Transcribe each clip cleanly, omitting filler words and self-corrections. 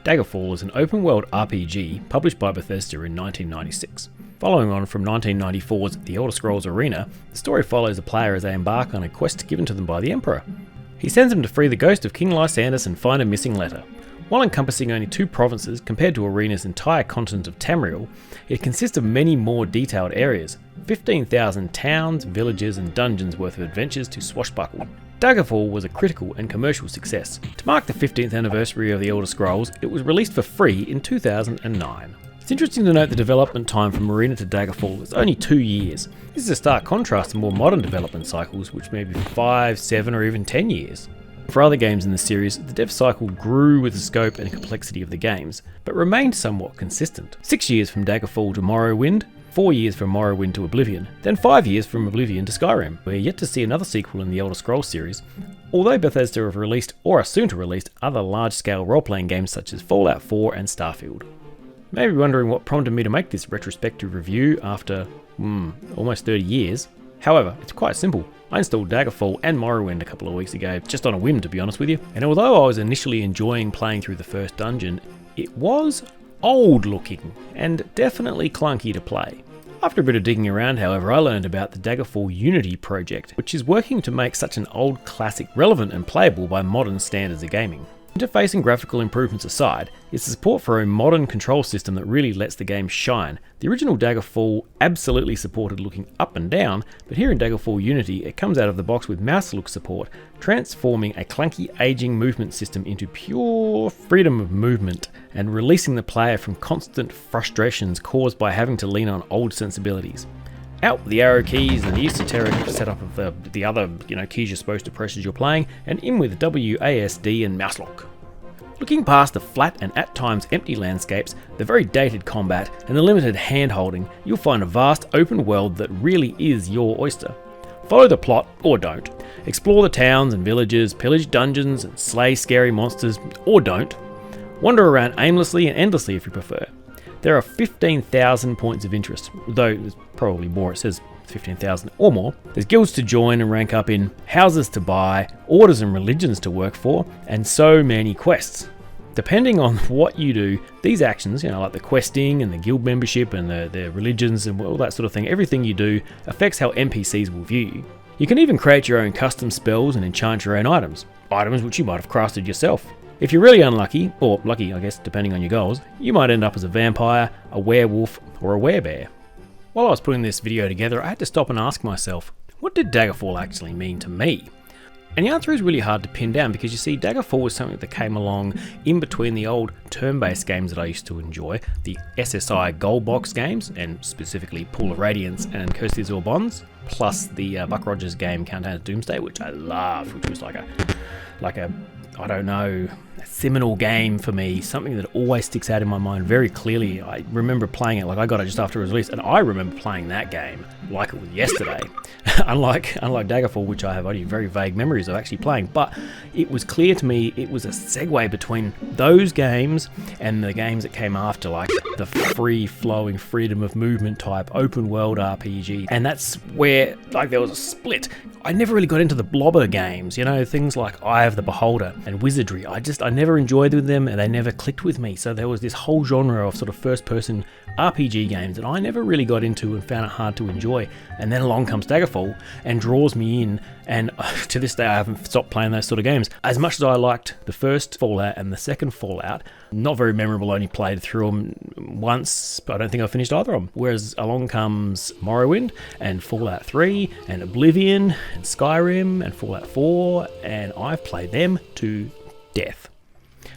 Daggerfall is an open-world RPG published by Bethesda in 1996. Following on from 1994's The Elder Scrolls Arena, the story follows the player as they embark on a quest given to them by the Emperor. He sends them to free the ghost of King Lysander and find a missing letter. While encompassing only 2 provinces compared to Arena's entire continent of Tamriel, it consists of many more detailed areas, 15,000 towns, villages and dungeons worth of adventures to swashbuckle. Daggerfall was a critical and commercial success. To mark the 15th anniversary of The Elder Scrolls, it was released for free in 2009. It's interesting to note the development time from Arena to Daggerfall is only 2 years. This is a stark contrast to more modern development cycles, which may be 5, 7 or even 10 years. For other games in the series, the dev cycle grew with the scope and complexity of the games, but remained somewhat consistent. 6 years from Daggerfall to Morrowind, 4 years from Morrowind to Oblivion, then 5 years from Oblivion to Skyrim. We're yet to see another sequel in the Elder Scrolls series, although Bethesda have released, or are soon to release, other large-scale role-playing games such as Fallout 4 and Starfield. You may be wondering what prompted me to make this retrospective review after, almost 30 years. However, it's quite simple. I installed Daggerfall and Morrowind a couple of weeks ago, just on a whim to be honest with you, and although I was initially enjoying playing through the first dungeon, it was old looking and definitely clunky to play. After a bit of digging around, however, I learned about the Daggerfall Unity project, which is working to make such an old classic relevant and playable by modern standards of gaming. Interface and graphical improvements aside, it's the support for a modern control system that really lets the game shine. The original Daggerfall absolutely supported looking up and down, but here in Daggerfall Unity it comes out of the box with mouse look support, transforming a clunky aging movement system into pure freedom of movement and releasing the player from constant frustrations caused by having to lean on old sensibilities. Out with the arrow keys and the esoteric setup of the other keys you're supposed to press as you're playing, and in with WASD and mouse lock. Looking past the flat and at times empty landscapes, the very dated combat, and the limited hand-holding, you'll find a vast open world that really is your oyster. Follow the plot, or don't. Explore the towns and villages, pillage dungeons, and slay scary monsters, or don't. Wander around aimlessly and endlessly if you prefer. There are 15,000 points of interest, though there's probably more, it says 15,000 or more. There's guilds to join and rank up in, houses to buy, orders and religions to work for, and so many quests. Depending on what you do, these actions, like the questing and the guild membership and the religions and all that sort of thing, everything you do affects how NPCs will view you. You can even create your own custom spells and enchant your own items which you might have crafted yourself. If you're really unlucky, or lucky I guess depending on your goals, you might end up as a vampire, a werewolf, or a werebear. While I was putting this video together, I had to stop and ask myself, what did Daggerfall actually mean to me? And the answer is really hard to pin down because you see, Daggerfall was something that came along in between the old turn-based games that I used to enjoy, the SSI Gold Box games, and specifically Pool of Radiance and Curse of the Azure Bonds, plus the Buck Rogers game Countdown to Doomsday, which I loved, which was like a I don't know, a seminal game for me, something that always sticks out in my mind very clearly. I remember playing it, I got it just after it was released, and I remember playing that game like it was yesterday. unlike Daggerfall, which I have only very vague memories of actually playing, but it was clear to me it was a segue between those games and the games that came after, like the free-flowing freedom of movement type open world RPG, and that's where there was a split. I never really got into the blobber games, things like Eye of the Beholder and Wizardry. I never enjoyed them and they never clicked with me. So there was this whole genre of sort of first-person RPG games that I never really got into and found it hard to enjoy. And then along comes Daggerfall and draws me in, and to this day I haven't stopped playing those sort of games. As much as I liked the first Fallout and the second Fallout, not very memorable, only played through them once, but I don't think I finished either of them. Whereas along comes Morrowind and Fallout 3 and Oblivion and Skyrim and Fallout 4, and I've played them to death.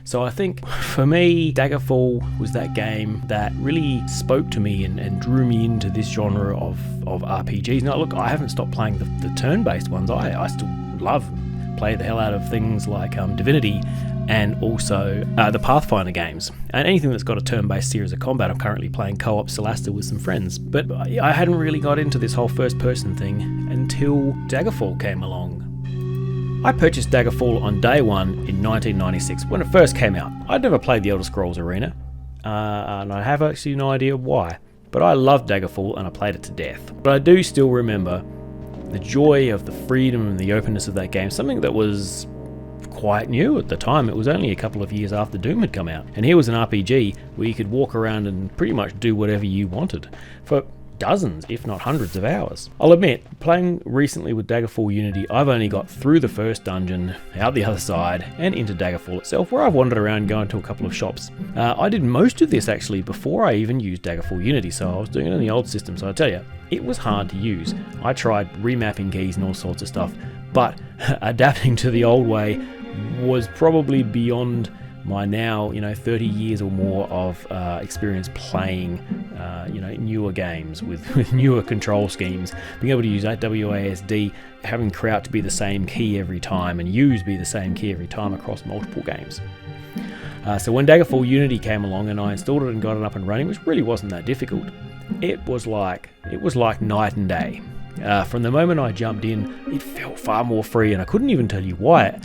So I think for me, Daggerfall was that game that really spoke to me and drew me into this genre of RPGs. Now look, I haven't stopped playing the turn-based ones. I still play the hell out of things like Divinity and also the Pathfinder games. And anything that's got a turn-based series of combat, I'm currently playing co-op Solasta with some friends. But I hadn't really got into this whole first-person thing until Daggerfall came along. I purchased Daggerfall on day one in 1996 when it first came out. I'd never played the Elder Scrolls Arena, and I have actually no idea why. But I loved Daggerfall and I played it to death. But I do still remember the joy of the freedom and the openness of that game, something that was quite new at the time. It was only a couple of years after Doom had come out. And here was an RPG where you could walk around and pretty much do whatever you wanted for dozens, if not hundreds of hours. I'll admit, playing recently with Daggerfall Unity, I've only got through the first dungeon, out the other side, and into Daggerfall itself, where I've wandered around going to a couple of shops. I did most of this actually before I even used Daggerfall Unity, so I was doing it in the old system, so I tell you, it was hard to use. I tried remapping keys and all sorts of stuff, but adapting to the old way was probably beyond my now, 30 years or more of experience playing, newer games with newer control schemes. Being able to use WASD, having Crouch be the same key every time and Use be the same key every time across multiple games. So when Daggerfall Unity came along and I installed it and got it up and running, which really wasn't that difficult, it was like night and day. From the moment I jumped in, it felt far more free, and I couldn't even tell you why.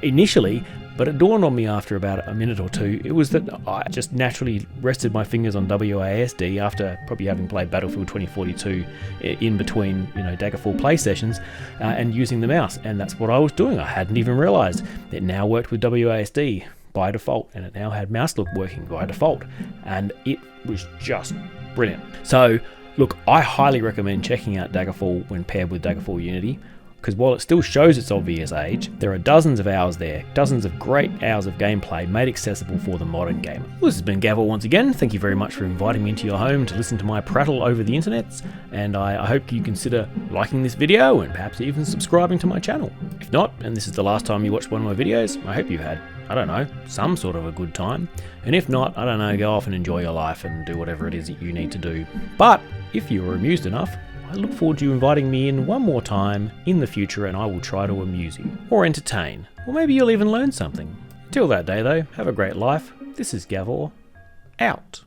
Initially, but it dawned on me after about a minute or two, it was that I just naturally rested my fingers on WASD after probably having played Battlefield 2042 in between, Daggerfall play sessions and using the mouse. And that's what I was doing. I hadn't even realized it now worked with WASD by default, and it now had mouse look working by default. And it was just brilliant. So look, I highly recommend checking out Daggerfall when paired with Daggerfall Unity, because while it still shows its obvious age, there are dozens of hours there, dozens of great hours of gameplay made accessible for the modern gamer. Well, this has been Gavel once again. Thank you very much for inviting me into your home to listen to my prattle over the internet, and I hope you consider liking this video and perhaps even subscribing to my channel. If not, and this is the last time you watched one of my videos, I hope you've had, some sort of a good time. And if not, go off and enjoy your life and do whatever it is that you need to do. But if you were amused enough, I look forward to you inviting me in one more time in the future, and I will try to amuse you, or entertain, or maybe you'll even learn something. Till that day though, have a great life. This is Gavor, out.